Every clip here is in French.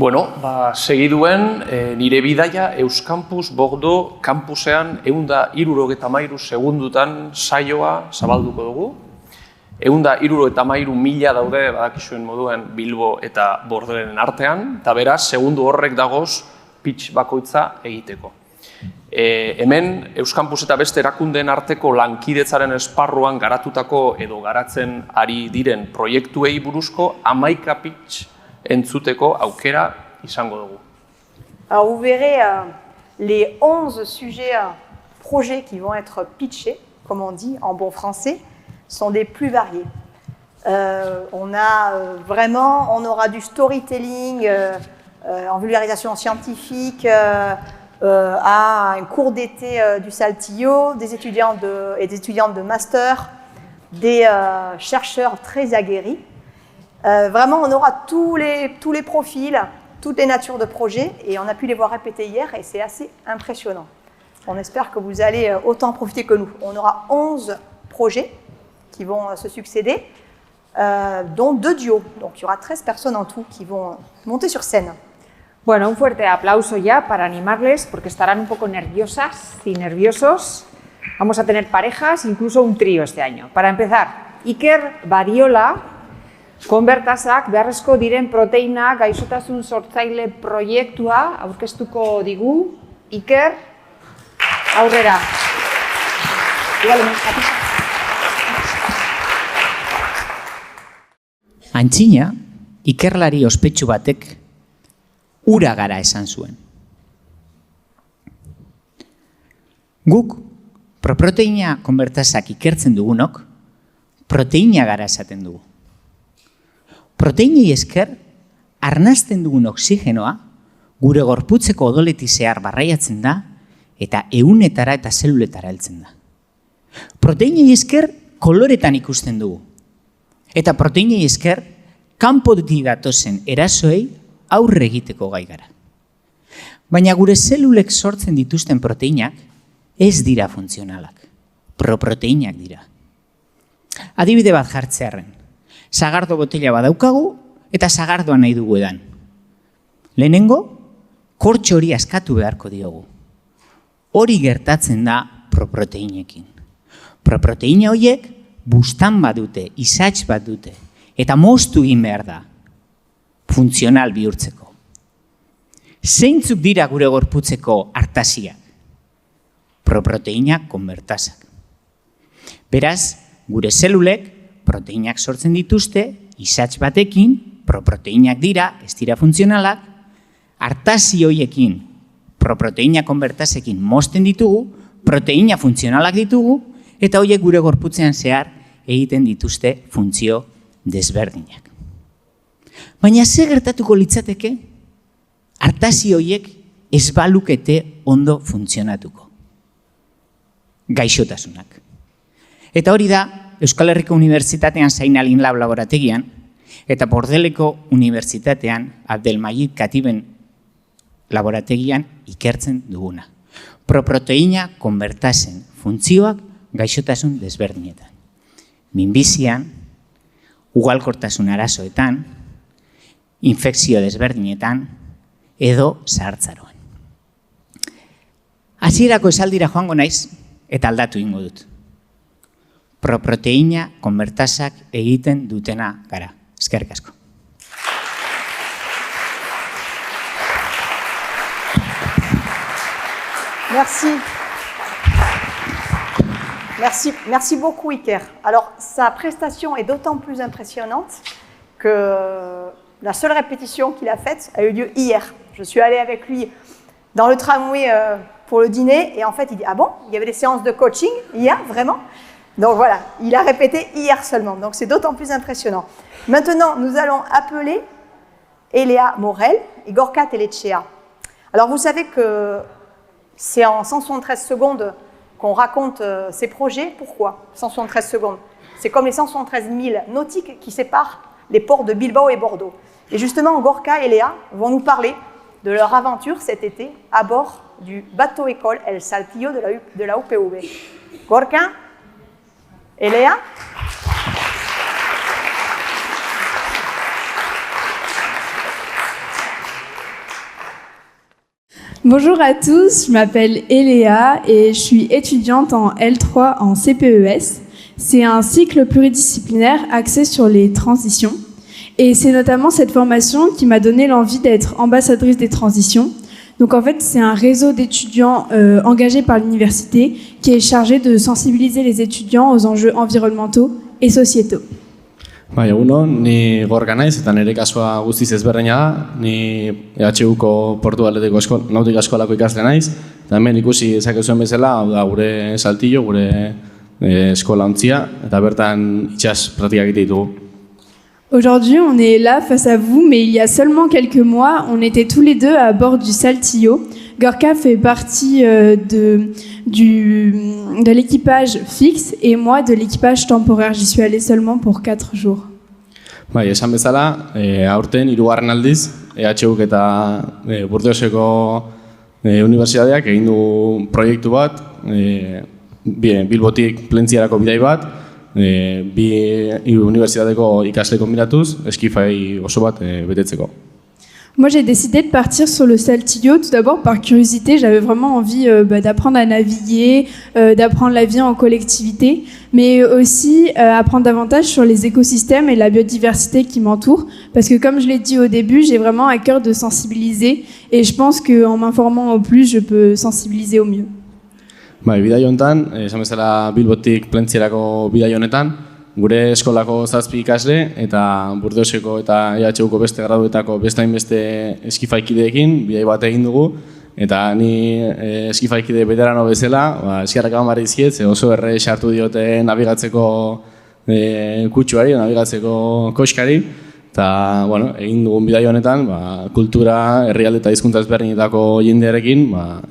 Bueno, segiduen nire bidaia Euskampus Bordeaux kampusean 173 segundutan saioa zabalduko dugu. 173.000 daude badakizuen moduen Bilbo eta Bordeauxen artean, eta beraz, segundu horrek dagoz pitch bakoitza egiteko. Hemen Euskampus eta beste erakundeen arteko lankidetzaren esparruan garatutako edo garatzen ari diren proiektuei buruzko 11 pitch entzuteko aukera izango dugu. Alors vous verrez les 11 sujets, projets qui vont être pitchés, comme on dit en bon français, sont des plus variés. On aura du storytelling en vulgarisation scientifique, à un cours d'été du Saltillo, des étudiants et des étudiantes de master, des chercheurs très aguerris. Vraiment, on aura tous les profils, toutes les natures de projets, et on a pu les voir répéter hier, et c'est assez impressionnant. On espère que vous allez autant profiter que nous. On aura 11 projets qui vont se succéder, dont 2 duos. Donc il y aura 13 personnes en tout qui vont monter sur scène. Bueno, un fuerte aplauso ya para animarles, porque estarán un poco nerviosas y nerviosos. Vamos a tener parejas, incluso un trío este año. Para empezar, Iker Badiola, konbertazak beharrezko diren proteinak gaixotasun sortzaile proiektua aurkeztuko digu. Iker, aurrera. Antzina, ikerlari ospetsu batek ura gara esan zuen. Guk, proproteina konbertazak ikertzen dugunok, proteina gara esaten dugu. Proteinei esker, arnasten dugun oxigenoa, gure gorputzeko odoleti zehar barraiatzen da, eta ehunetara eta zeluletara heltzen da. Proteinei esker, koloretan ikusten dugu. Eta proteinei esker, kanpotik datozen erasoei aurre egiteko gai gara. Baina gure zelulek sortzen dituzten proteinak ez dira funtzionalak. Proproteinak dira. Adibide bat jartzearren. Sagardo botella badaukagu eta sagardoa nahi dugu edan. Lehenengo, kortxo hori askatu beharko diogu. Hori gertatzen da proproteinekin. Proproteina horiek bustan bat dute, isatx bat dute, eta moztu egin behar da, funtzional bihurtzeko. Zeintzuk dira gure gorputzeko artasiak? Proproteinak konbertazak. Beraz, gure zelulek proteinak sortzen dituzte, isatx batekin, proproteinak dira, ez dira funtzionalak, artasi horiekin, proproteina konbertazekin mozten ditugu, proteina funtzionalak ditugu, eta horiek gure gorputzean zehar egiten dituzte funtzio desberdinak. Baina ze gertatuko litzateke, artasi horiek ez balukete ondo funtzionatuko. Gaixotasunak. Eta hori da, Euskal Herriko Unibertsitatean Zainalin Lab laborategian, eta Bordeleko Unibertsitatean Abdelmajid Katiben laborategian ikertzen duguna. Proproteina konbertazen funtzioak gaixotasun desberdinetan. Minbizian, ugalkortasun arazoetan, infekzio desberdinetan, edo zahartzaroan. Hasierako esaldira joango naiz, eta aldatu ingo dut. Proproteina konbertazak egiten dutena gara. Eskerrik asko. Merci beaucoup Iker. Alors sa prestation est d'autant plus impressionnante que la seule répétition qu'il a faite a eu lieu hier. Je suis allée avec lui dans le tramway pour le dîner et en fait il dit « Ah bon, il y avait des séances de coaching hier, vraiment ?» Donc voilà, il a répété hier seulement, donc c'est d'autant plus impressionnant. Maintenant, nous allons appeler Eléa Morel et Gorka Telechea. Alors vous savez que c'est en 173 secondes qu'on raconte ces projets. Pourquoi 173 secondes? C'est comme les 173 000 nautiques qui séparent les ports de Bilbao et Bordeaux. Et justement, Gorka et Léa vont nous parler de leur aventure cet été à bord du bateau-école El Saltillo de la UPV. Gorka, Eléa. Bonjour à tous, je m'appelle Eléa et je suis étudiante en L3 en CPES. C'est un cycle pluridisciplinaire axé sur les transitions. Et c'est notamment cette formation qui m'a donné l'envie d'être ambassadrice des transitions. Donc en fait, c'est un réseau d'étudiants engagés par l'université qui est chargé de sensibiliser les étudiants aux enjeux environnementaux et sociétaux. Bai, egunon, ni Gorka naiz eta nire kasua guztiz ezberdina da. Ni EHUko Portugaleteko nautika eskolako ikasle naiz. Eta hemen ikusi dezakezuen bezala, hau da gure Saltillo, gure eskola ontzia, eta bertan itsas praktikak egite ditugu. Aujourd'hui, on est là face à vous, mais il y a seulement quelques mois, on était tous les deux à bord du Saltillo. Gorka fait partie de l'équipage fixe et moi de l'équipage temporaire. J'y suis allée seulement pour 4 jours. Bai, esan bezala, aurten 3. aldiz, EHUk eta Burdeoseko unibertsitateak egin du proiektu bat, Bilbotik Plentziarako bidai bat, bi unibertsitateko ikasle konbiratuz, eskifai oso bat betetzeko. Moi, j'ai décidé de partir sur le Saltillo, tout d'abord par curiosité. J'avais vraiment envie d'apprendre à naviguer, d'apprendre la vie en collectivité, mais aussi apprendre davantage sur les écosystèmes et la biodiversité qui m'entourent. Parce que comme je l'ai dit au début, j'ai vraiment à cœur de sensibiliser et je pense qu'en m'informant au plus, je peux sensibiliser au mieux. Bai, bidai honetan, esan bezala Bilbotik Plentzierako bidai honetan, gure eskolako 7 ikasle eta Burdeoseko eta EHUko beste graduetako beste hainbeste eskifaikideekin bidai bat egin dugu. Eta ni eskifaikide veterano bezala, eskerrak eman behar dizkiet, ze oso errez hartu diote nabigatzeko kutsuari, nabigatzeko koskari. Eta, bueno, egin dugun bidai honetan, kultura, herrialde eta hizkuntza ezberdinetako jendearekin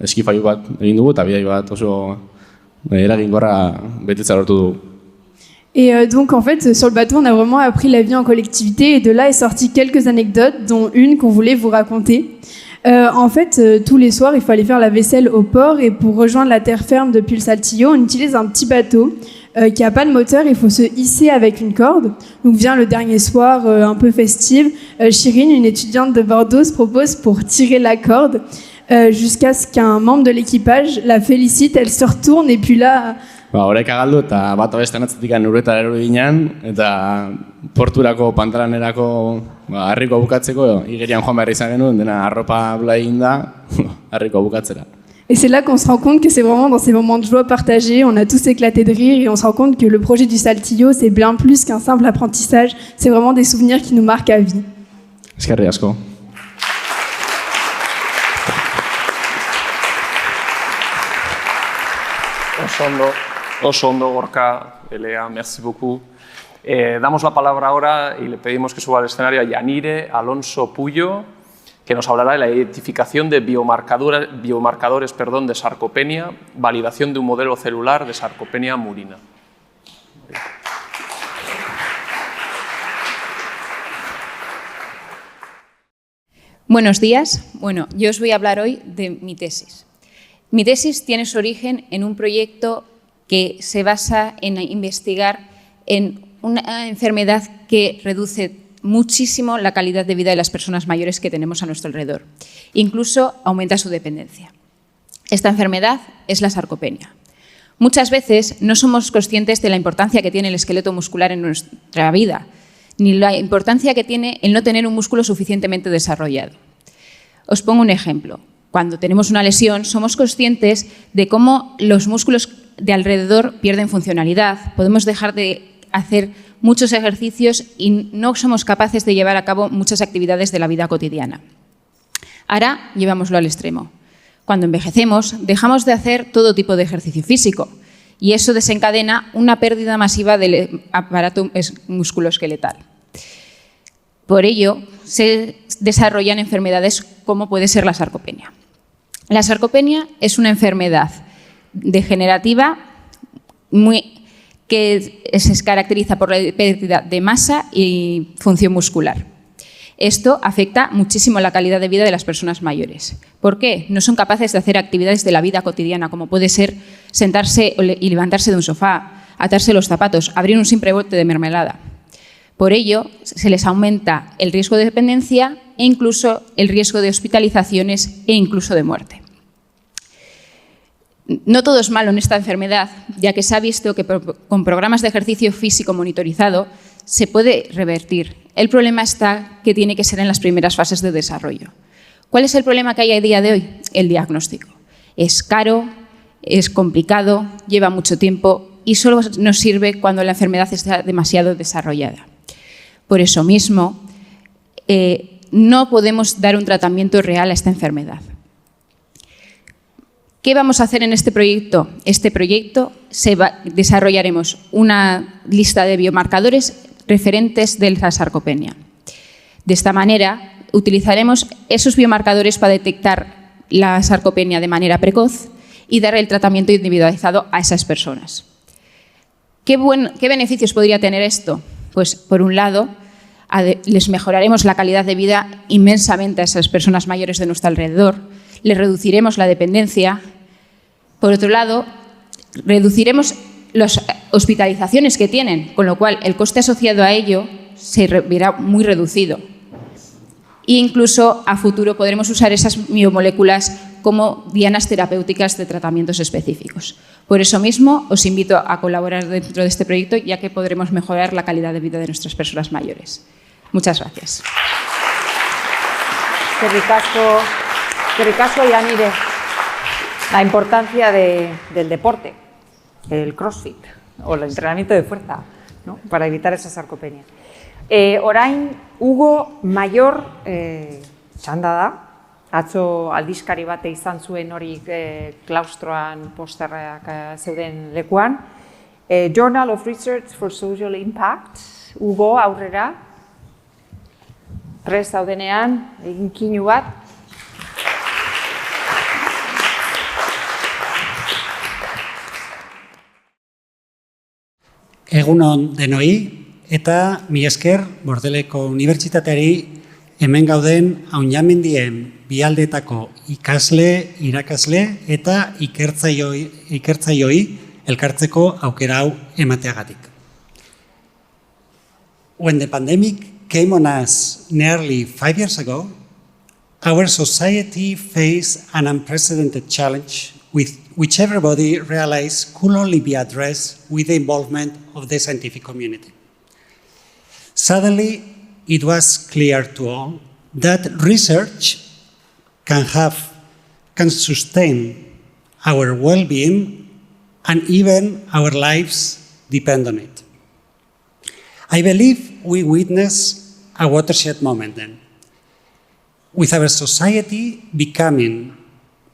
eskifaiu bat egin dugu eta bidai bat oso eraginkorra betetza lortu dugu. Et donc, en fait, sur le bateau, on a vraiment appris la vie en collectivité et de là est sorti quelques anecdotes, dont une qu'on voulait vous raconter. En fait, tous les soirs, il faut aller faire la vaisselle au port et pour rejoindre la terre ferme depuis le Saltillo, on utilise un petit bateau qui n'a pas de moteur, il faut se hisser avec une corde. Donc vient le dernier soir, un peu festive, Chirine, une étudiante de Bordeaux, se propose pour tirer la corde jusqu'à ce qu'un membre de l'équipage la félicite, elle se retourne et puis là... Horrek agaldu eta bat abestan atzetik uretara erori ginen eta porturako pantalanerako harriko bukatzeko igerian joan behar izan genuen, dena arropa bla egin da harriko bukatzera. Et c'est là qu'on se rend compte que c'est vraiment dans ces moments de joie partagés, on a tous éclaté de rire et on se rend compte que le projet du Saltillo, c'est bien plus qu'un simple apprentissage, c'est vraiment des souvenirs qui nous marquent à vie. Eskerrik asko. Oso ondo, Gorka, Elea, merci beaucoup. Damos la palabra ahora y le pedimos que suba al escenario a Yanire Alonso Puyo, que nos hablará de la identificación de biomarcadores de sarcopenia, validación de un modelo celular de sarcopenia murina. Buenos días. Bueno, yo os voy a hablar hoy de mi tesis. Mi tesis tiene su origen en un proyecto que se basa en investigar en una enfermedad que reduce muchísimo la calidad de vida de las personas mayores que tenemos a nuestro alrededor. Incluso aumenta su dependencia. Esta enfermedad es la sarcopenia. Muchas veces no somos conscientes de la importancia que tiene el esqueleto muscular en nuestra vida, ni la importancia que tiene el no tener un músculo suficientemente desarrollado. Os pongo un ejemplo. Cuando tenemos una lesión, somos conscientes de cómo los músculos de alrededor pierden funcionalidad, podemos dejar de hacer muchos ejercicios y no somos capaces de llevar a cabo muchas actividades de la vida cotidiana. Ahora, llevámoslo al extremo. Cuando envejecemos, dejamos de hacer todo tipo de ejercicio físico y eso desencadena una pérdida masiva del aparato musculoesqueletal. Por ello, se desarrollan enfermedades como puede ser la sarcopenia. La sarcopenia es una enfermedad degenerativa que se caracteriza por la pérdida de masa y función muscular. Esto afecta muchísimo la calidad de vida de las personas mayores. ¿Por qué? No son capaces de hacer actividades de la vida cotidiana, como puede ser sentarse y levantarse de un sofá, atarse los zapatos, abrir un simple bote de mermelada. Por ello, se les aumenta el riesgo de dependencia e incluso el riesgo de hospitalizaciones e incluso de muerte. No todo es malo en esta enfermedad, ya que se ha visto que con programas de ejercicio físico monitorizado se puede revertir. El problema está que tiene que ser en las primeras fases de desarrollo. ¿Cuál es el problema que hay a día de hoy? El diagnóstico. Es caro, es complicado, lleva mucho tiempo y solo nos sirve cuando la enfermedad está demasiado desarrollada. Por eso mismo, no podemos dar un tratamiento real a esta enfermedad. ¿Qué vamos a hacer en este proyecto? Este proyecto desarrollaremos una lista de biomarcadores referentes de la sarcopenia. De esta manera, utilizaremos esos biomarcadores para detectar la sarcopenia de manera precoz y dar el tratamiento individualizado a esas personas. ¿Qué beneficios podría tener esto? Pues, por un lado, les mejoraremos la calidad de vida inmensamente a esas personas mayores de nuestro alrededor, les reduciremos la dependencia. Por otro lado, reduciremos las hospitalizaciones que tienen, con lo cual el coste asociado a ello se verá muy reducido. E incluso a futuro podremos usar esas biomoléculas como dianas terapéuticas de tratamientos específicos. Por eso mismo, os invito a colaborar dentro de este proyecto, ya que podremos mejorar la calidad de vida de nuestras personas mayores. Muchas gracias. Qué ricasco, Yanire. La importancia del deporte, el crossfit o el entrenamiento de fuerza, ¿no? Para evitar esa sarcopenia. Orain, Hugo Mayor txanda da. Atzo aldizkari bate izan zuen hori klaustroan posterrak zeuden lekuan. Journal of Research for Social Impact. Hugo, aurrera. Prest daudenean, egin kinu bat. Egunon denoi eta mila esker Bordeleko Unibertsitateari hemen gauden Aunamendien bialdetako ikasle, irakasle eta ikertzaileoi elkartzeko aukera hau emateagatik. When the pandemic came on us nearly 5 years ago, our society faced an unprecedented challenge which everybody realized could only be addressed with the involvement of the scientific community. Suddenly, it was clear to all that research can sustain our well-being and even our lives depend on it. I believe we witnessed a watershed moment then, with our society becoming,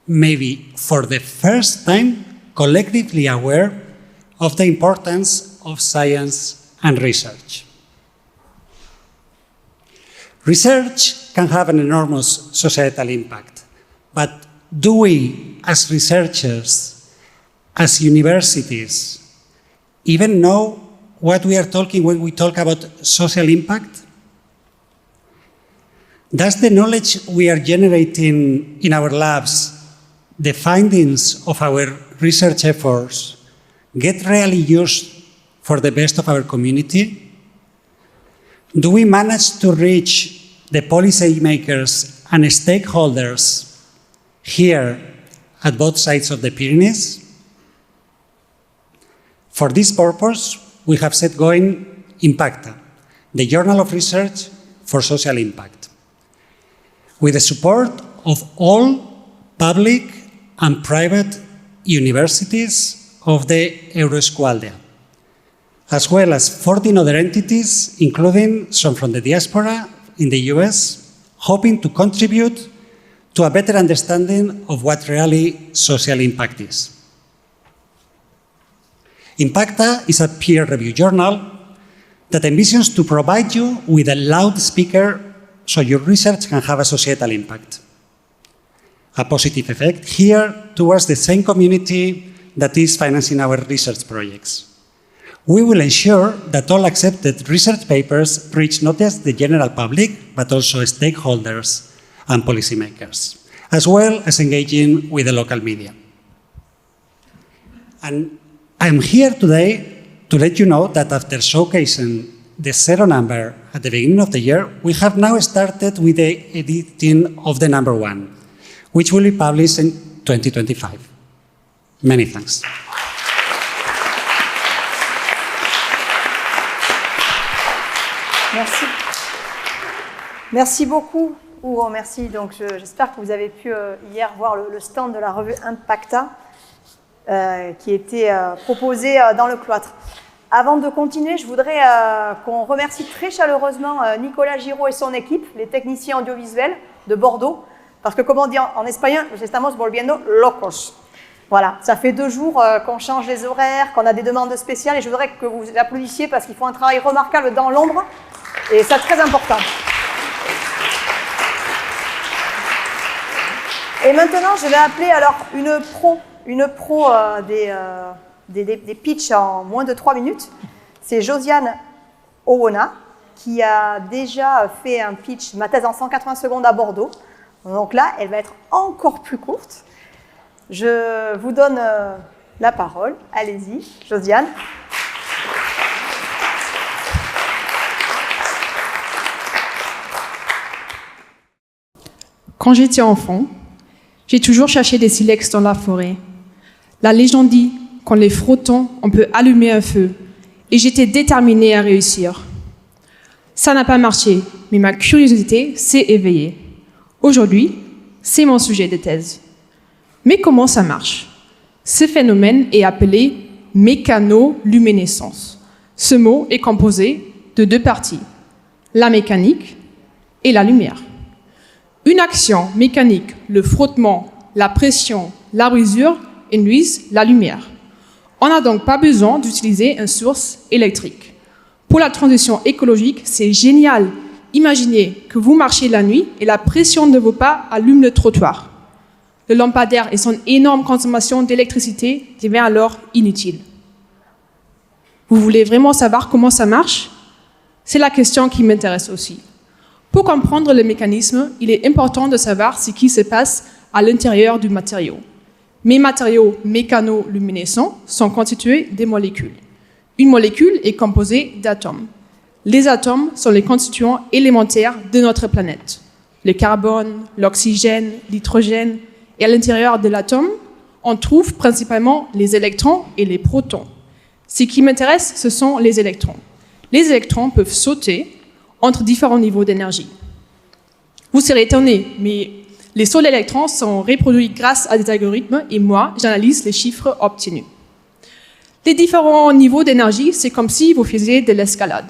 maybe for the first time, collectively aware of the importance of science and research. Research can have an enormous societal impact, but do we, as researchers, as universities, even know what we are talking when we talk about social impact? Does the knowledge we are generating in our labs, the findings of our research efforts, get really used for the best of our community? Do we manage to reach the policymakers and stakeholders here at both sides of the Pyrenees? For this purpose, we have set going Impacta, the Journal of Research for Social Impact, with the support of all public and private universities of the Euroeskualdea, as well as 14 other entities, including some from the diaspora in the US, hoping to contribute to a better understanding of what really social impact is. Impacta is a peer-reviewed journal that envisions to provide you with a loudspeaker so your research can have a societal impact, a positive effect here towards the same community that is financing our research projects. We will ensure that all accepted research papers reach not just the general public, but also stakeholders and policymakers, as well as engaging with the local media. And I'm here today to let you know that after showcasing the 0 number at the beginning of the year, we have now started with the editing of the number 1, which will be published in 2025. Many thanks. Merci. Merci beaucoup, Hugo. Merci. Donc, j'espère que vous avez pu hier voir le stand de la revue Impacta qui était proposé dans le cloître. Avant de continuer, je voudrais qu'on remercie très chaleureusement Nicolas Giraud et son équipe, les techniciens audiovisuels de Bordeaux, parce que, comme on dit en espagnol, nos estamos volviendo locos. Voilà, ça fait 2 jours qu'on change les horaires, qu'on a des demandes spéciales, et je voudrais que vous applaudissiez parce qu'ils font un travail remarquable dans l'ombre, et c'est très important. Et maintenant, je vais appeler alors une pro des pitchs en moins de 3 minutes. C'est Josiane Owona, qui a déjà fait un pitch, ma thèse en 180 secondes à Bordeaux. Donc là, elle va être encore plus courte. Je vous donne la parole. Allez-y, Josiane. Quand j'étais enfant, j'ai toujours cherché des silex dans la forêt. La légende dit qu'en les frottant, on peut allumer un feu. Et j'étais déterminée à réussir. Ça n'a pas marché, mais ma curiosité s'est éveillée. Aujourd'hui, c'est mon sujet de thèse. Mais comment ça marche? Ce phénomène est appelé mécanoluminescence. Ce mot est composé de 2 parties, la mécanique et la lumière. Une action mécanique, le frottement, la pression, la brisure, induisent la lumière. On n'a donc pas besoin d'utiliser une source électrique. Pour la transition écologique, c'est génial. Imaginez que vous marchez la nuit et la pression de vos pas allume le trottoir. Le lampadaire et son énorme consommation d'électricité devient alors inutile. Vous voulez vraiment savoir comment ça marche? C'est la question qui m'intéresse aussi. Pour comprendre le mécanisme, il est important de savoir ce qui se passe à l'intérieur du matériau. Mes matériaux mécanoluminescents sont constitués de molécules. Une molécule est composée d'atomes. Les atomes sont les constituants élémentaires de notre planète. Le carbone, l'oxygène, l'hydrogène. Et à l'intérieur de l'atome, on trouve principalement les électrons et les protons. Ce qui m'intéresse, ce sont les électrons. Les électrons peuvent sauter entre différents niveaux d'énergie. Vous serez étonnés, mais les sauts d'électrons sont reproduits grâce à des algorithmes et moi, j'analyse les chiffres obtenus. Les différents niveaux d'énergie, c'est comme si vous faisiez de l'escalade.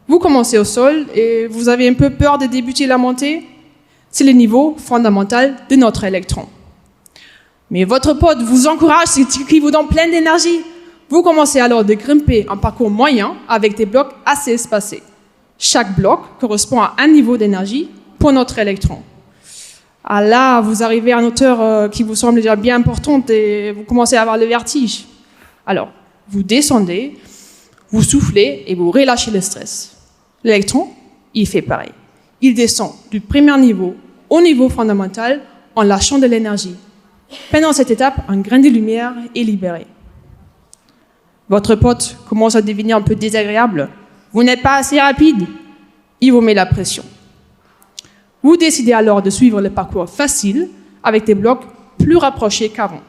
Vous commencez au sol et vous avez un peu peur de débuter la montée. C'est le niveau fondamental de notre électron. Mais votre pote vous encourage, c'est qui vous donne plein d'énergie. Vous commencez alors de grimper un parcours moyen avec des blocs assez espacés. Chaque bloc correspond à un niveau d'énergie pour notre électron. Ah là, vous arrivez à une hauteur qui vous semble déjà bien importante et vous commencez à avoir le vertige. Alors, vous descendez, vous soufflez et vous relâchez le stress. L'électron, il fait pareil. Il descend du premier niveau au niveau fondamental en lâchant de l'énergie. Pendant cette étape, un grain de lumière est libéré. Votre pote commence à devenir un peu désagréable. Vous n'êtes pas assez rapide. Il vous met la pression. Vous décidez alors de suivre le parcours facile avec des blocs plus rapprochés qu'avant.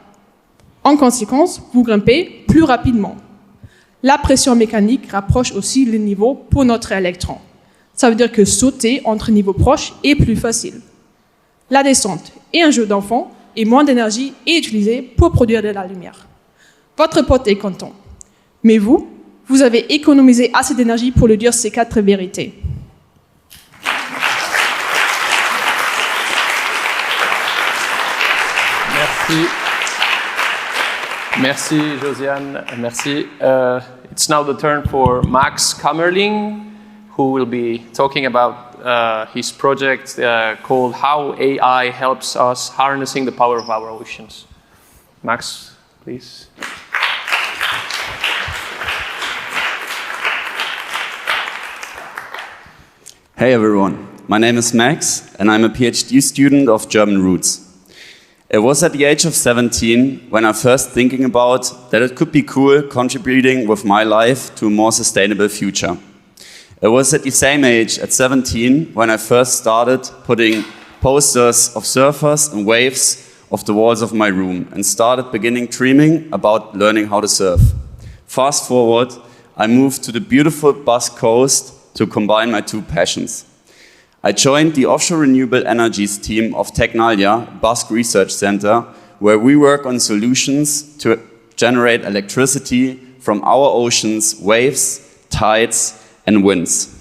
En conséquence, vous grimpez plus rapidement. La pression mécanique rapproche aussi le niveau pour notre électron. Ça veut dire que sauter entre niveaux proches est plus facile. La descente est un jeu d'enfant et moins d'énergie est utilisée pour produire de la lumière. Votre pote est content. Mais vous avez économisé assez d'énergie pour lui dire ces 4 vérités. Merci. Merci, Josiane. Merci. It's now the turn for Max Kammerling, who will be talking about his project called How AI Helps Us Harnessing the Power of Our Oceans. Max, please. Hey everyone, my name is Max and I'm a PhD student of German roots. It was at the age of 17 when I first thinking about that it could be cool contributing with my life to a more sustainable future. It was at the same age, at 17, when I first started putting posters of surfers and waves of the walls of my room and started beginning dreaming about learning how to surf. Fast forward, I moved to the beautiful Basque Coast to combine my two passions. I joined the offshore renewable energies team of Tecnalia Basque Research Center, where we work on solutions to generate electricity from our oceans, waves, tides, and winds.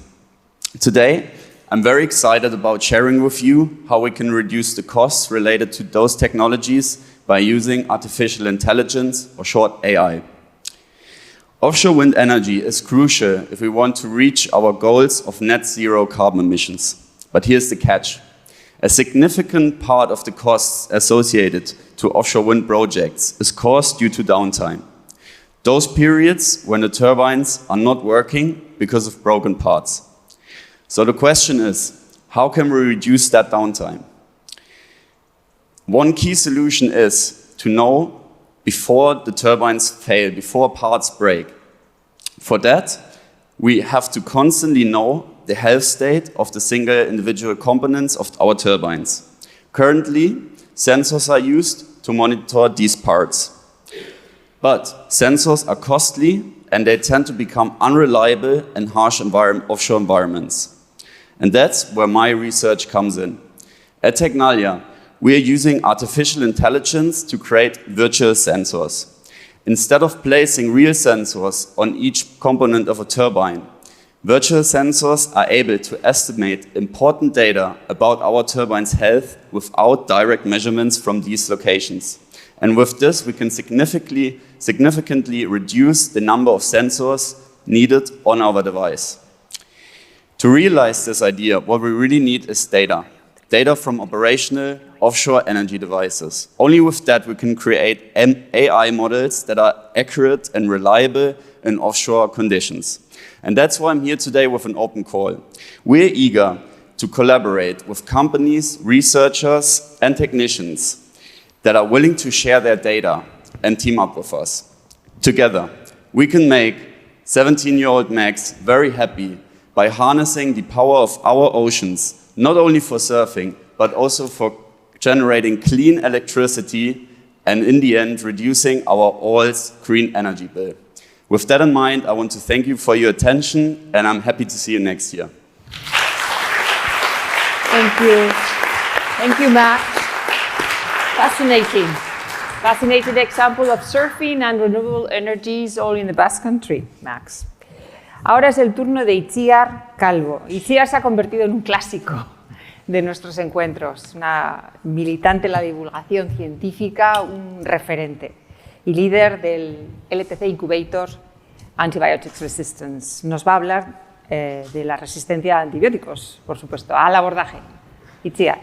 Today, I'm very excited about sharing with you how we can reduce the costs related to those technologies by using artificial intelligence, or short AI. Offshore wind energy is crucial if we want to reach our goals of net zero carbon emissions. But here's the catch. A significant part of the costs associated to offshore wind projects is caused due to downtime. Those periods when the turbines are not working because of broken parts. So the question is, how can we reduce that downtime? One key solution is to know before the turbines fail, before parts break. For that, we have to constantly know the health state of the single individual components of our turbines. Currently, sensors are used to monitor these parts. But sensors are costly and they tend to become unreliable in harsh offshore environments. And that's where my research comes in. At Tecnalia, we are using artificial intelligence to create virtual sensors. Instead of placing real sensors on each component of a turbine, virtual sensors are able to estimate important data about our turbine's health without direct measurements from these locations. And with this, we can significantly reduce the number of sensors needed on our device. To realize this idea, what we really need is data. Data from operational offshore energy devices. Only with that we can create AI models that are accurate and reliable in offshore conditions. And that's why I'm here today with an open call. We're eager to collaborate with companies, researchers, and technicians that are willing to share their data and team up with us. Together, we can make 17-year-old Max very happy by harnessing the power of our oceans, not only for surfing, but also for generating clean electricity and in the end, reducing our oil's green energy bill. With that in mind, I want to thank you for your attention and I'm happy to see you next year. Thank you. Thank you, Max. Fascinating. Fascinating example of surfing and renewable energies all in the Basque Country, Max. Ahora es el turno de Itziar Calvo. Itziar se ha convertido en un clásico de nuestros encuentros, una militante en la divulgación científica, un referente y líder del LTC Incubator Antibiotics Resistance. Nos va a hablar de la resistencia a antibióticos, por supuesto, al abordaje. Itziar.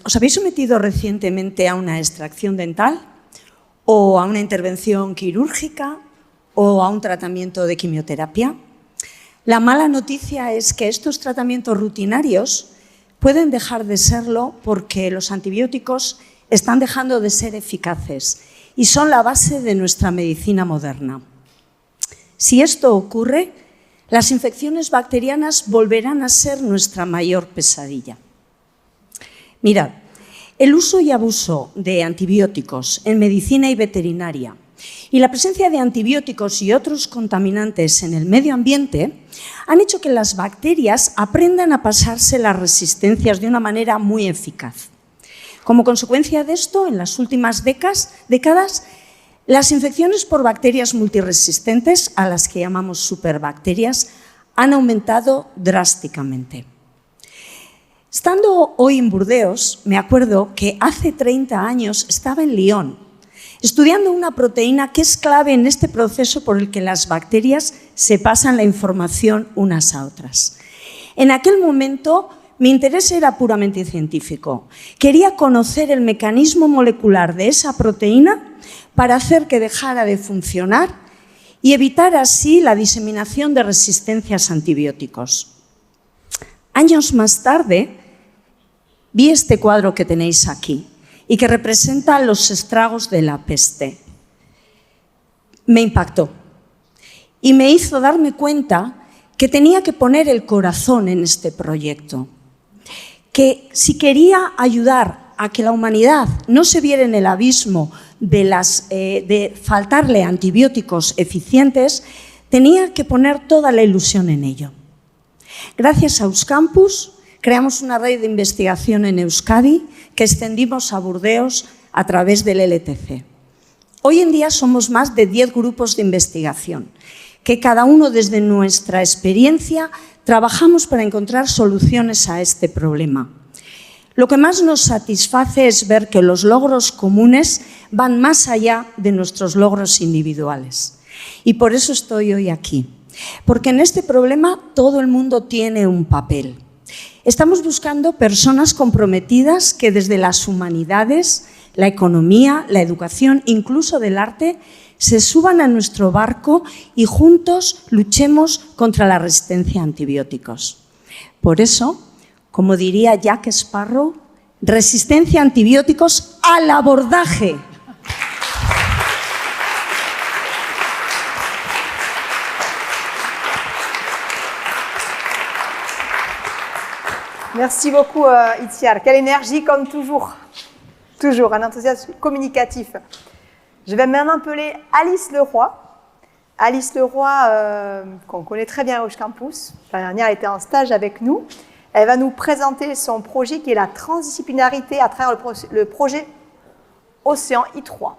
¿Os habéis sometido recientemente a una extracción dental o a una intervención quirúrgica o a un tratamiento de quimioterapia? La mala noticia es que estos tratamientos rutinarios pueden dejar de serlo porque los antibióticos están dejando de ser eficaces y son la base de nuestra medicina moderna. Si esto ocurre, las infecciones bacterianas volverán a ser nuestra mayor pesadilla. Mirad, el uso y abuso de antibióticos en medicina y veterinaria y la presencia de antibióticos y otros contaminantes en el medio ambiente han hecho que las bacterias aprendan a pasarse las resistencias de una manera muy eficaz. Como consecuencia de esto, en las últimas décadas, las infecciones por bacterias multiresistentes, a las que llamamos superbacterias, han aumentado drásticamente. Estando hoy en Burdeos, me acuerdo que hace 30 años estaba en Lyon, estudiando una proteína que es clave en este proceso por el que las bacterias se pasan la información unas a otras. En aquel momento, mi interés era puramente científico. Quería conocer el mecanismo molecular de esa proteína para hacer que dejara de funcionar y evitar así la diseminación de resistencias a antibióticos. Años más tarde, vi este cuadro que tenéis aquí y que representa los estragos de la peste. Me impactó y me hizo darme cuenta que tenía que poner el corazón en este proyecto, que si quería ayudar a que la humanidad no se viera en el abismo de faltarle antibióticos eficientes, tenía que poner toda la ilusión en ello. Gracias a Euskampus creamos una red de investigación en Euskadi que extendimos a Burdeos a través del LTC. Hoy en día somos más de 10 grupos de investigación, que cada uno desde nuestra experiencia trabajamos para encontrar soluciones a este problema. Lo que más nos satisface es ver que los logros comunes van más allá de nuestros logros individuales. Y por eso estoy hoy aquí, porque en este problema todo el mundo tiene un papel. Estamos buscando personas comprometidas que desde las humanidades, la economía, la educación, incluso del arte, se suban a nuestro barco y juntos luchemos contra la resistencia a antibióticos. Por eso, como diría Jack Sparrow, resistencia a antibióticos al abordaje. Merci beaucoup, Itziar. Quelle énergie, comme toujours. Toujours, un enthousiasme communicatif. Je vais maintenant appeler Alice Leroy. Alice Leroy, qu'on connaît très bien au Euskampus. L'année dernière, elle était en stage avec nous. Elle va nous présenter son projet qui est la transdisciplinarité à travers le projet Océan I3.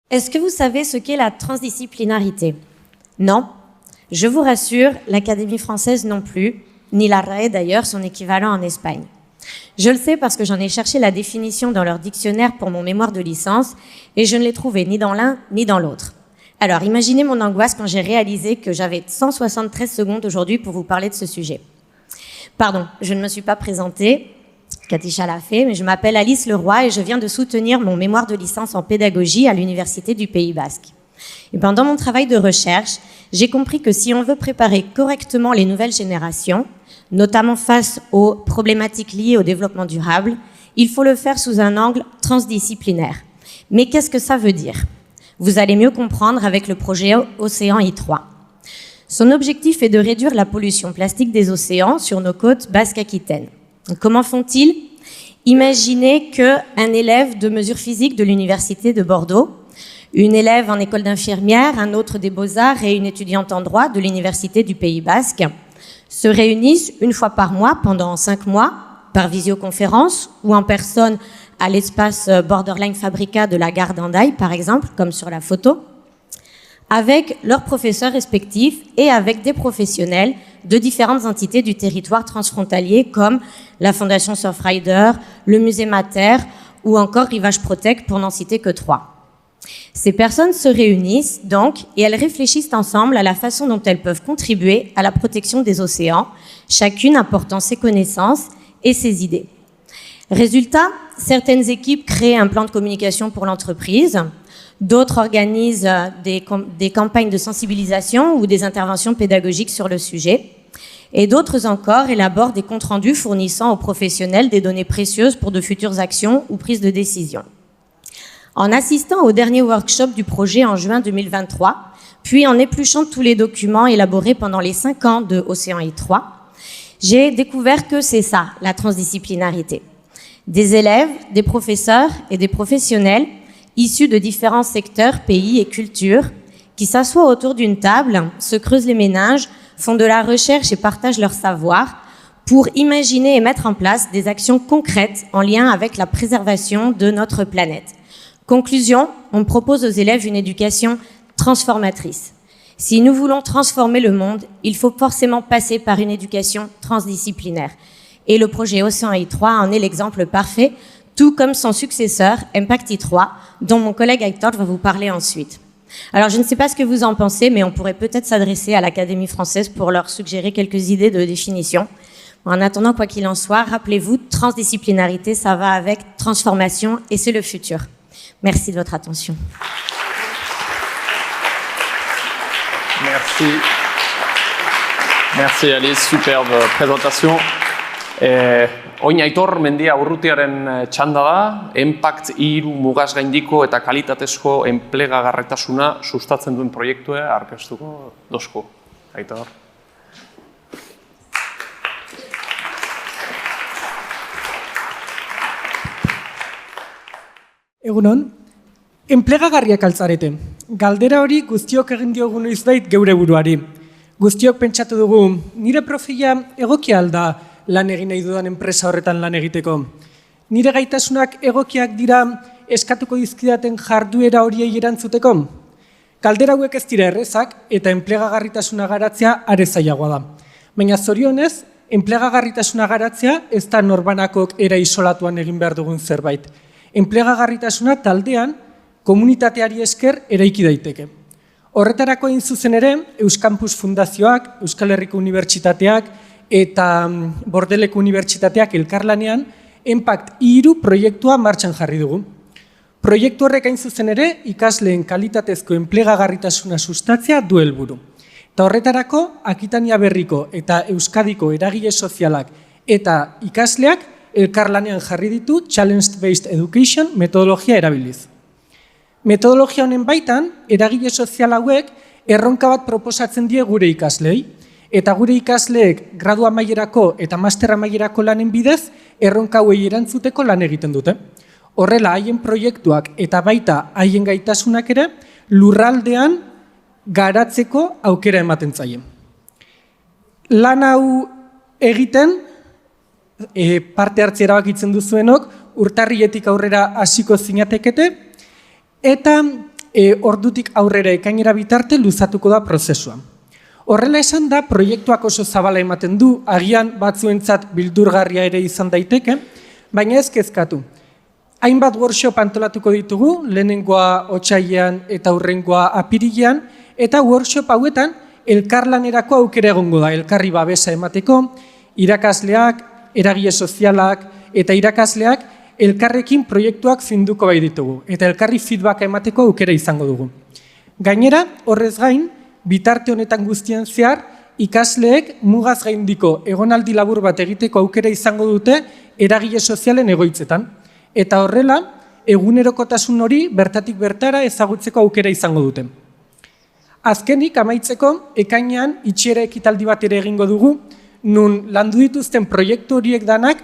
Est-ce que vous savez ce qu'est la transdisciplinarité? Non. Je vous rassure, l'Académie française non plus, ni la RAE d'ailleurs, son équivalent en Espagne. Je le sais parce que j'en ai cherché la définition dans leur dictionnaire pour mon mémoire de licence et je ne l'ai trouvée ni dans l'un ni dans l'autre. Alors, imaginez mon angoisse quand j'ai réalisé que j'avais 173 secondes aujourd'hui pour vous parler de ce sujet. Pardon, je ne me suis pas présentée, Katisha l'a fait, mais je m'appelle Alice Leroy et je viens de soutenir mon mémoire de licence en pédagogie à l'Université du Pays Basque. Et pendant mon travail de recherche, j'ai compris que si on veut préparer correctement les nouvelles générations, notamment face aux problématiques liées au développement durable, il faut le faire sous un angle transdisciplinaire. Mais qu'est-ce que ça veut dire? Vous allez mieux comprendre avec le projet Océan I3. Son objectif est de réduire la pollution plastique des océans sur nos côtes basques-aquitaines. Comment font-ils? Imaginez qu'un élève de mesures physiques de l'Université de Bordeaux, une élève en école d'infirmière, un autre des Beaux-Arts et une étudiante en droit de l'Université du Pays Basque se réunissent une fois par mois pendant 5 mois par visioconférence ou en personne à l'espace Borderline Fabrica de la gare d'Hendaye, par exemple, comme sur la photo, avec leurs professeurs respectifs et avec des professionnels de différentes entités du territoire transfrontalier comme la Fondation Surfrider, le Musée Mater ou encore Rivage Protect pour n'en citer que 3. Ces personnes se réunissent donc et elles réfléchissent ensemble à la façon dont elles peuvent contribuer à la protection des océans, chacune apportant ses connaissances et ses idées. Résultat, certaines équipes créent un plan de communication pour l'entreprise, d'autres organisent des campagnes de sensibilisation ou des interventions pédagogiques sur le sujet, et d'autres encore élaborent des comptes rendus fournissant aux professionnels des données précieuses pour de futures actions ou prises de décision. En assistant au dernier workshop du projet en juin 2023, puis en épluchant tous les documents élaborés pendant les 5 ans de Océan I3, j'ai découvert que c'est ça, la transdisciplinarité. Des élèves, des professeurs et des professionnels issus de différents secteurs, pays et cultures qui s'assoient autour d'une table, se creusent les méninges, font de la recherche et partagent leur savoir pour imaginer et mettre en place des actions concrètes en lien avec la préservation de notre planète. Conclusion, on propose aux élèves une éducation transformatrice. Si nous voulons transformer le monde, il faut forcément passer par une éducation transdisciplinaire. Et le projet Océan I3 en est l'exemple parfait, tout comme son successeur, Impact I3, dont mon collègue Hector va vous parler ensuite. Alors, je ne sais pas ce que vous en pensez, mais on pourrait peut-être s'adresser à l'Académie française pour leur suggérer quelques idées de définition. En attendant, quoi qu'il en soit, rappelez-vous, transdisciplinarité, ça va avec transformation et c'est le futur. Merci de votre attention. Merci. Merci Alice, superbe présentation. Oin Aitor Mendia Urrutiaren txanda da, Impact I3 mugaz gaindiko eta kalitatezko enplegagarritasuna sustatzen duen proiektua aurkeztuko dozku. Aitor. Egunon, enplegagarriak altzarete. Galdera hori guztiok egin diogu noizbait geure buruari. Guztiok pentsatu dugu, nire profila egokia alda lan egin nahi dudan enpresa horretan lan egiteko. Nire gaitasunak egokiak dira eskatuko dizkidaten jarduera horiei erantzuteko. Galdera hauek ez dira errezak eta enplegagarritasuna garatzea are zailagoa da. Baina zorionez, enplegagarritasuna garatzea ez da norbanakok era isolatuan egin behar dugun zerbait. Enplegagarritasuna taldean, komunitateari esker eraiki daiteke. Horretarako egin zuzen ere, Euskampus Fundazioak, Euskal Herriko Unibertsitateak eta Bordeleko Unibertsitateak elkarlanean Impact 3 proiektua martxan jarri dugu. Proiektu horrek hain zuzen ere, ikasleen kalitatezko enplegagarritasuna sustatzea du helburu. Eta horretarako, Akitania Berriko eta Euskadiko eragile sozialak eta ikasleak elkarlanean jarri ditu Challenge-Based Education metodologia erabiliz. Metodologia honen baitan, eragile sozial hauek erronka bat proposatzen die gure ikaslei, eta gure ikasleek gradu amaierako eta master amaierako lanen bidez erronka hauei erantzuteko lan egiten dute. Horrela, haien proiektuak eta baita haien gaitasunak ere lurraldean garatzeko aukera ematen zaie. Lan hau egiten, parte hartzea erabakitzen duzuenok, urtarriletik aurrera hasiko zinatekete, eta ordutik aurrera ekainera bitarte luzatuko da prozesua. Horrela esan da, proiektuak oso zabala ematen du, agian batzuentzat bildurgarria ere izan daiteke, baina ez kezkatu. Hainbat workshop antolatuko ditugu, lehenengoa otsailean eta hurrengoa apirilean, eta workshop hauetan elkarlanerako aukera egongo da, elkarri babesa emateko, irakasleak, eragile sozialak eta irakasleak elkarrekin proiektuak finduko bai ditugu, eta elkarri feedbacka emateko aukera izango dugu. Gainera, horrez gain, bitarte honetan guztien zehar, ikasleek mugaz gaindiko egonaldi labur bat egiteko aukera izango dute eragile sozialen egoitzetan. Eta horrela, egunerokotasun hori bertatik bertara ezagutzeko aukera izango dute. Azkenik, amaitzeko, ekainean itxiera ekitaldi bat ere egingo dugu, nun landu dituzten proiektu horiek danak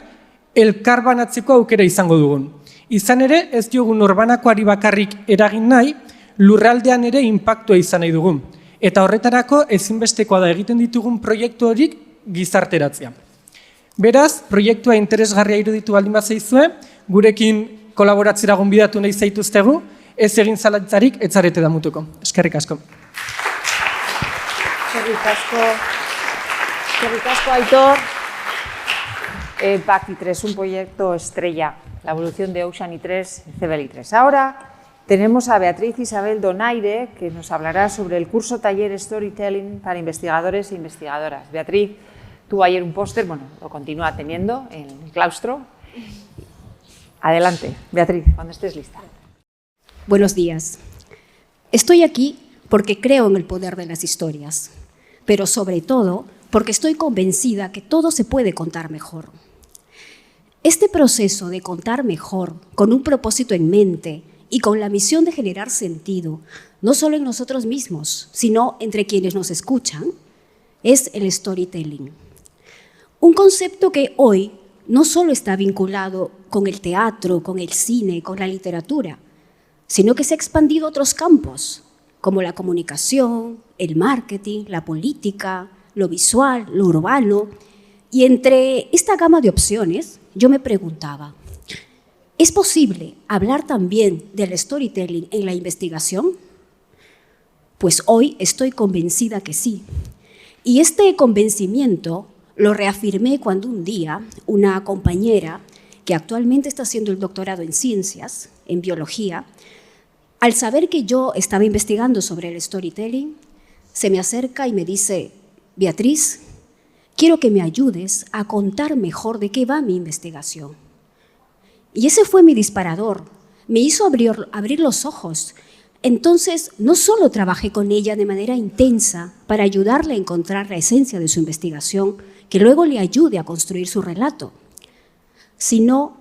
elkarbanatzeko aukera izango dugun. Izan ere, ez diogun norbanakoari bakarrik eragin nahi, lurraldean ere inpaktua izan nahi dugun. Eta horretarako ezinbestekoa da egiten ditugun proiektu horik gizarteratzea. Beraz, proiektua interesgarria iruditu baldin bazaizue, gurekin kolaboratzera gonbidatu nahi zaituztegu, ez egin zalantzarik ez zarete damutuko. Eskerrik asko. Eskerrik asko, Aitor. Impact I3, un proyecto estrella, la evolución de Ocean I3 y CBL I3. Ahora tenemos a Beatriz Isabel Donaire, que nos hablará sobre el curso taller Storytelling para investigadores e investigadoras. Beatriz tuvo ayer un póster, bueno, lo continúa teniendo en el claustro. Adelante, Beatriz, cuando estés lista. Buenos días. Estoy aquí porque creo en el poder de las historias, pero sobre todo porque estoy convencida que todo se puede contar mejor. Este proceso de contar mejor, con un propósito en mente y con la misión de generar sentido, no solo en nosotros mismos, sino entre quienes nos escuchan, es el storytelling. Un concepto que hoy no solo está vinculado con el teatro, con el cine, con la literatura, sino que se ha expandido a otros campos, como la comunicación, el marketing, la política, lo visual, lo urbano. Y entre esta gama de opciones, yo me preguntaba, ¿es posible hablar también del storytelling en la investigación? Pues hoy estoy convencida que sí. Y este convencimiento lo reafirmé cuando un día una compañera que actualmente está haciendo el doctorado en ciencias, en biología, al saber que yo estaba investigando sobre el storytelling, se me acerca y me dice, Beatriz, quiero que me ayudes a contar mejor de qué va mi investigación. Y ese fue mi disparador, me hizo abrir los ojos. Entonces, no solo trabajé con ella de manera intensa para ayudarle a encontrar la esencia de su investigación, que luego le ayude a construir su relato, sino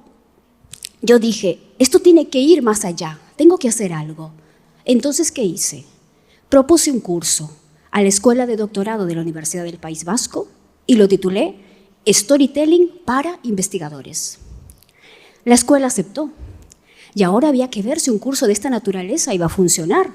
yo dije, esto tiene que ir más allá, tengo que hacer algo. Entonces, ¿qué hice? Propuse un curso a la Escuela de Doctorado de la Universidad del País Vasco y lo titulé Storytelling para investigadores. La escuela aceptó. y ahora había que ver si un curso de esta naturaleza iba a funcionar.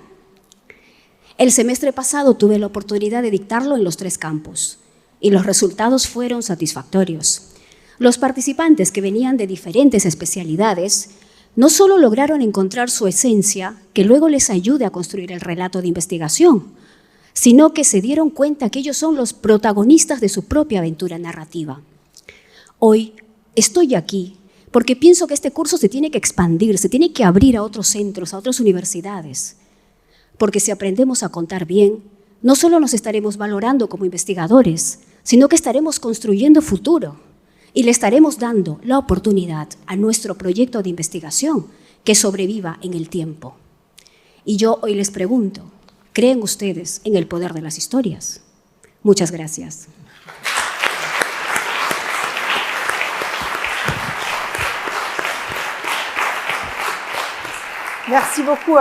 El semestre pasado tuve la oportunidad de dictarlo en los 3 campos y los resultados fueron satisfactorios. Los participantes, que venían de diferentes especialidades, no solo lograron encontrar su esencia, que luego les ayude a construir el relato de investigación, sino que se dieron cuenta que ellos son los protagonistas de su propia aventura narrativa. Hoy estoy aquí porque pienso que este curso se tiene que expandir, se tiene que abrir a otros centros, a otras universidades, porque si aprendemos a contar bien, no solo nos estaremos valorando como investigadores, sino que estaremos construyendo futuro y le estaremos dando la oportunidad a nuestro proyecto de investigación que sobreviva en el tiempo. Y yo hoy les pregunto, ¿creen ustedes en el poder de las historias? Muchas gracias. Merci beaucoup,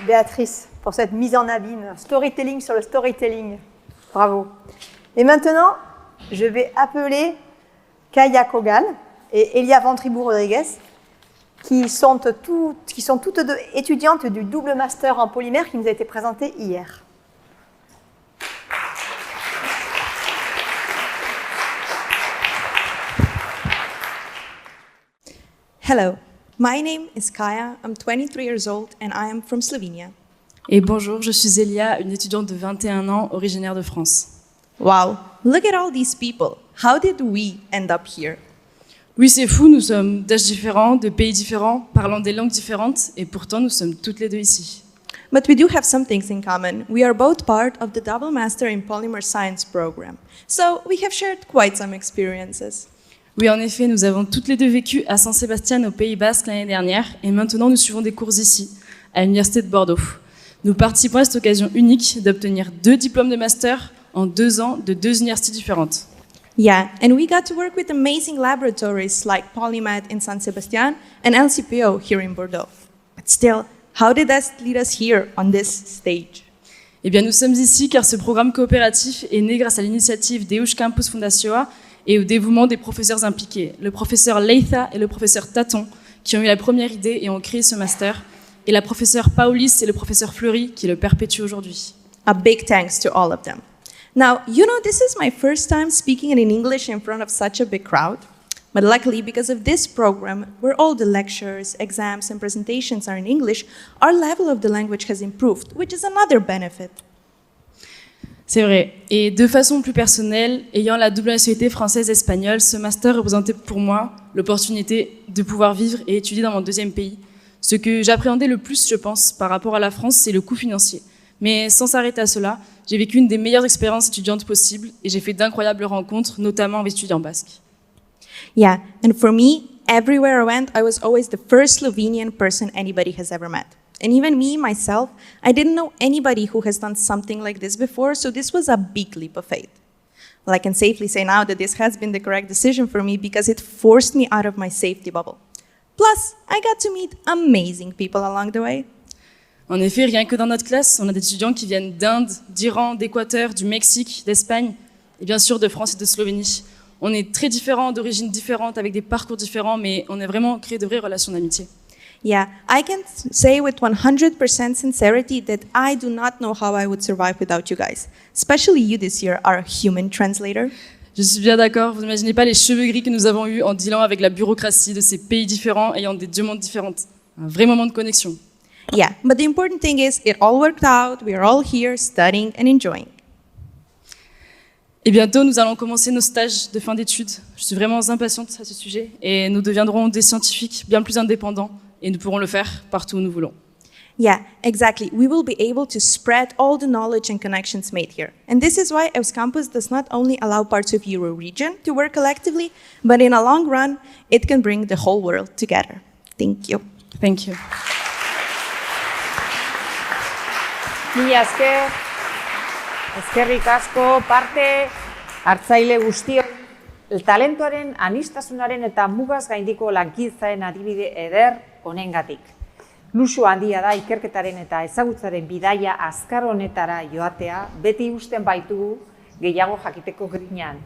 Béatrice, pour cette mise en abîme. Storytelling sur le storytelling. Bravo. Et maintenant, je vais appeler Kaya Kogal et Elia Ventribou-Rodriguez, qui sont toutes deux étudiantes du double master en polymère qui nous a été présenté hier. Hello, my name is Kaya, I'm 23 years old and I am from Slovenia. Et bonjour, je suis Elia, une étudiante de 21 ans, originaire de France. Wow, look at all these people. How did we end up here? Oui, c'est fou, nous sommes d'âges différents, de pays différents, parlant des langues différentes, et pourtant nous sommes toutes les deux ici. But we do have some things in common. We are both part of the Double Master in Polymer Science program. So we have shared quite some experiences. Oui, en effet, nous avons toutes les deux vécu à Saint-Sébastien, au Pays Basque, l'année dernière, et maintenant nous suivons des cours ici, à l'Université de Bordeaux. Nous participons à cette occasion unique d'obtenir 2 diplômes de master en 2 ans de 2 universités différentes. Yeah, and we got to work with amazing laboratories like Polymat in San Sebastian and LCPO here in Bordeaux. But still, how did that lead us here on this stage? Eh bien, nous sommes ici car ce programme coopératif est né grâce à l'initiative d'EUSH Campus Fundación et au dévouement des professeurs impliqués, le professeur Leitha et le professeur Taton, qui ont eu la première idée et ont créé ce master, et la professeure Paulis et le professeur Fleury, qui le perpétuent aujourd'hui. A big thanks to all of them. Now, you know, this is my first time speaking in English in front of such a big crowd. But luckily, because of this program, where all the lectures, exams, and presentations are in English, our level of the language has improved, which is another benefit. C'est vrai. Et de façon plus personnelle, ayant la double nationalité française-espagnole, ce master représentait pour moi l'opportunité de pouvoir vivre et étudier dans mon 2e pays. Ce que j'appréhendais le plus, je pense, par rapport à la France, c'est le coût financier. Mais sans s'arrêter à cela, j'ai vécu une des meilleures expériences étudiantes possibles et j'ai fait d'incroyables rencontres, notamment avec étudiants basques. Yeah, and for me, everywhere I went, I was always the first Slovenian person anybody has ever met. And even me, myself, I didn't know anybody who has done something like this before, so this was a big leap of faith. Well, I can safely say now that this has been the correct decision for me because it forced me out of my safety bubble. Plus, I got to meet amazing people along the way. En effet, rien que dans notre classe, on a des étudiants qui viennent d'Inde, d'Iran, d'Équateur, du Mexique, d'Espagne, et bien sûr de France et de Slovénie. On est très différents, d'origines différentes, avec des parcours différents, mais on a vraiment créé de vraies relations d'amitié. Yeah, I can say with 100% sincerity that I do not know how I would survive without you guys. Especially you this year, our human translator. Je suis bien d'accord, vous n'imaginez pas les cheveux gris que nous avons eus en dealant avec la bureaucratie de ces pays différents ayant des demandes différentes. Un vrai moment de connexion. Yeah, but the important thing is it all worked out, we are all here studying and enjoying. Et bientôt, nous allons commencer nos stages de fin d'études. Je suis vraiment impatiente à ce sujet et nous deviendrons des scientifiques bien plus indépendants et nous pourrons le faire partout où nous voulons. Yeah, exactly. We will be able to spread all the knowledge and connections made here. And this is why EUS Campus does not only allow parts of Euro region to work collectively, but in a long run, it can bring the whole world together. Thank you. Thank you. Mila esker, eskerrik asko, parte hartzaile guztiok, talentoaren, anistasunaren eta mugaz gaindiko lankidetzaren adibide eder honengatik. Luxu handia da ikerketaren eta ezagutzaren bidaia azkar honetara joatea, beti usten baitugu gehiago jakiteko grinean.